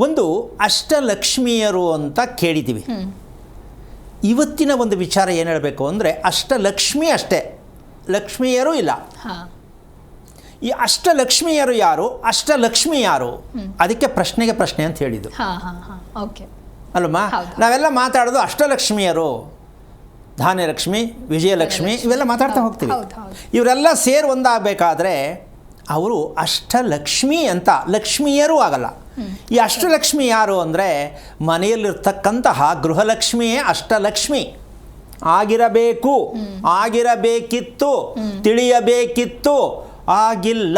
ಒಂದು ಅಷ್ಟಲಕ್ಷ್ಮಿಯರು ಅಂತ ಕೇಳಿದ್ದೀವಿ. ಇವತ್ತಿನ ಒಂದು ವಿಚಾರ ಏನು ಹೇಳಬೇಕು ಅಂದರೆ ಅಷ್ಟಲಕ್ಷ್ಮಿ ಅಷ್ಟೇ, ಲಕ್ಷ್ಮಿಯರು ಇಲ್ಲ. ಈ ಅಷ್ಟಲಕ್ಷ್ಮಿಯರು ಯಾರು, ಅಷ್ಟಲಕ್ಷ್ಮಿ ಯಾರು, ಅದಕ್ಕೆ ಪ್ರಶ್ನೆಗೆ ಪ್ರಶ್ನೆ ಅಂತ ಹೇಳಿದ್ದು ಅಲ್ಲಮ್ಮ. ನಾವೆಲ್ಲ ಮಾತಾಡೋದು ಅಷ್ಟಲಕ್ಷ್ಮಿಯರು, ಧಾನ್ಯಲಕ್ಷ್ಮಿ, ವಿಜಯಲಕ್ಷ್ಮಿ ಇವೆಲ್ಲ ಮಾತಾಡ್ತಾ ಹೋಗ್ತೀವಿ. ಇವರೆಲ್ಲ ಸೇರಿ ಒಂದಾಗಬೇಕಾದ್ರೆ ಅವರು ಅಷ್ಟಲಕ್ಷ್ಮಿ ಅಂತ, ಲಕ್ಷ್ಮಿಯರೂ ಆಗಲ್ಲ. ಈ ಅಷ್ಟಲಕ್ಷ್ಮಿ ಯಾರು ಅಂದರೆ ಮನೆಯಲ್ಲಿರ್ತಕ್ಕಂತಹ ಗೃಹಲಕ್ಷ್ಮಿಯೇ ಅಷ್ಟಲಕ್ಷ್ಮಿ ಆಗಿರಬೇಕು, ಆಗಿರಬೇಕಿತ್ತು, ತಿಳಿಯಬೇಕಿತ್ತು, ಆಗಿಲ್ಲ.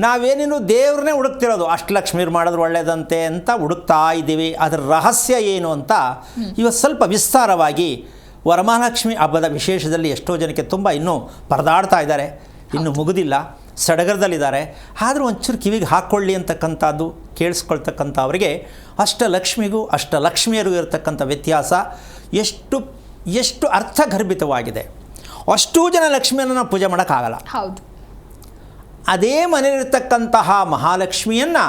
ನಾವೇನೇನು ದೇವ್ರನ್ನೇ ಹುಡುಕ್ತಿರೋದು, ಅಷ್ಟಲಕ್ಷ್ಮೀರು ಮಾಡಿದ್ರೆ ಒಳ್ಳೆಯದಂತೆ ಅಂತ ಹುಡುಕ್ತಾ ಇದ್ದೀವಿ. ಅದರ ರಹಸ್ಯ ಏನು ಅಂತ ಇವತ್ತು ಸ್ವಲ್ಪ ವಿಸ್ತಾರವಾಗಿ ವರಮಹಾಲಕ್ಷ್ಮಿ ಹಬ್ಬದ ವಿಶೇಷದಲ್ಲಿ ಎಷ್ಟೋ ಜನಕ್ಕೆ ತುಂಬ ಇನ್ನೂ ಪರದಾಡ್ತಾ ಇದ್ದಾರೆ, ಇನ್ನೂ ಮುಗಿದಿಲ್ಲ, ಸಡಗರದಲ್ಲಿದ್ದಾರೆ. ಆದರೂ ಒಂಚೂರು ಕಿವಿಗೆ ಹಾಕ್ಕೊಳ್ಳಿ ಅಂತಕ್ಕಂಥದ್ದು ಕೇಳಿಸ್ಕೊಳ್ತಕ್ಕಂಥ ಅವರಿಗೆ ಅಷ್ಟಲಕ್ಷ್ಮಿಗೂ ಅಷ್ಟಲಕ್ಷ್ಮಿಯರಿಗೂ ಇರತಕ್ಕಂಥ ವ್ಯತ್ಯಾಸ ಎಷ್ಟು ಅರ್ಥಗರ್ಭಿತವಾಗಿದೆ. ಅಷ್ಟೂ ಜನ ಲಕ್ಷ್ಮಿಯನ್ನು ನಾವು ಪೂಜೆ ಮಾಡೋಕ್ಕಾಗಲ್ಲ. ಹೌದು. ಅದೇ ಮನೆಯಲ್ಲಿರ್ತಕ್ಕಂತಹ ಮಹಾಲಕ್ಷ್ಮಿಯನ್ನು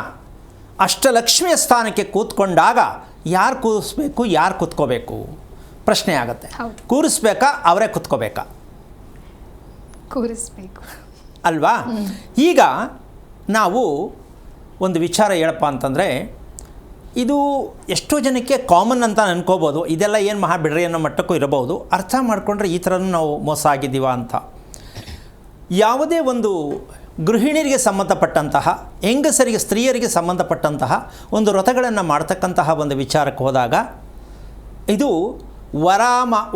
ಅಷ್ಟಲಕ್ಷ್ಮಿಯ ಸ್ಥಾನಕ್ಕೆ ಕೂತ್ಕೊಂಡಾಗ ಯಾರು ಕೂರಿಸ್ಬೇಕು, ಯಾರು ಕೂತ್ಕೋಬೇಕು ಪ್ರಶ್ನೆ ಆಗುತ್ತೆ. ಕೂರಿಸ್ಬೇಕಾ, ಅವರೇ ಕೂತ್ಕೋಬೇಕಾ? ಕೂರಿಸ್ಬೇಕು ಅಲ್ವಾ? ಈಗ ನಾವು ಒಂದು ವಿಚಾರ ಹೇಳಪ್ಪ ಅಂತಂದರೆ, ಇದು ಎಷ್ಟೋ ಜನಕ್ಕೆ ಕಾಮನ್ ಅಂತ ಅನ್ಕೋಬೋದು, ಇದೆಲ್ಲ ಏನು ಮಹಾ ಬಿಡ್ರಿ ಅನ್ನೋ ಮಟ್ಟಕ್ಕೂ ಇರಬಹುದು. ಅರ್ಥ ಮಾಡಿಕೊಂಡ್ರೆ ಈ ಥರನೂ ನಾವು ಮೋಸ ಆಗಿದ್ದೀವ ಅಂತ. ಯಾವುದೇ ಒಂದು ಗೃಹಿಣಿಯರಿಗೆ ಸಂಬಂಧಪಟ್ಟಂತಹ, ಹೆಂಗಸರಿಗೆ, ಸ್ತ್ರೀಯರಿಗೆ ಸಂಬಂಧಪಟ್ಟಂತಹ ಒಂದು ವ್ರತಗಳನ್ನು ಮಾಡ್ತಕ್ಕಂತಹ ಒಂದು ವಿಚಾರಕ್ಕೆ ಹೋದಾಗ ಇದು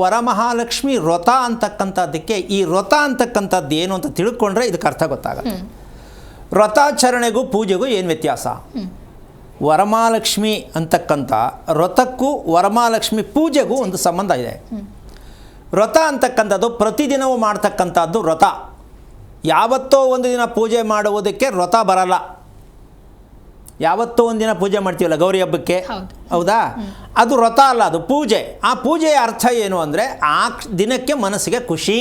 ವರಮಹಾಲಕ್ಷ್ಮಿ ವ್ರತ ಅಂತಕ್ಕಂಥದ್ದಕ್ಕೆ, ಈ ವ್ರತ ಅಂತಕ್ಕಂಥದ್ದು ಏನು ಅಂತ ತಿಳ್ಕೊಂಡ್ರೆ ಇದಕ್ಕೆ ಅರ್ಥ ಗೊತ್ತಾಗುತ್ತೆ. ವ್ರತಾಚರಣೆಗೂ ಪೂಜೆಗೂ ಏನು ವ್ಯತ್ಯಾಸ? ವರಮಹಾಲಕ್ಷ್ಮಿ ಅಂತಕ್ಕಂಥ ವ್ರತಕ್ಕೂ ವರಮಹಾಲಕ್ಷ್ಮಿ ಪೂಜೆಗೂ ಒಂದು ಸಂಬಂಧ ಇದೆ. ವ್ರತ ಅಂತಕ್ಕಂಥದ್ದು ಪ್ರತಿದಿನವೂ ಮಾಡ್ತಕ್ಕಂಥದ್ದು ವ್ರತ. ಯಾವತ್ತೋ ಒಂದು ದಿನ ಪೂಜೆ ಮಾಡುವುದಕ್ಕೆ ವ್ರತ ಬರಲ್ಲ. ಯಾವತ್ತೋ ಒಂದು ದಿನ ಪೂಜೆ ಮಾಡ್ತೀವಲ್ಲ ಗೌರಿ ಹಬ್ಬಕ್ಕೆ, ಹೌದಾ? ಅದು ವ್ರತ ಅಲ್ಲ, ಅದು ಪೂಜೆ. ಆ ಪೂಜೆಯ ಅರ್ಥ ಏನು ಅಂದರೆ ಆ ದಿನಕ್ಕೆ ಮನಸ್ಸಿಗೆ ಖುಷಿ.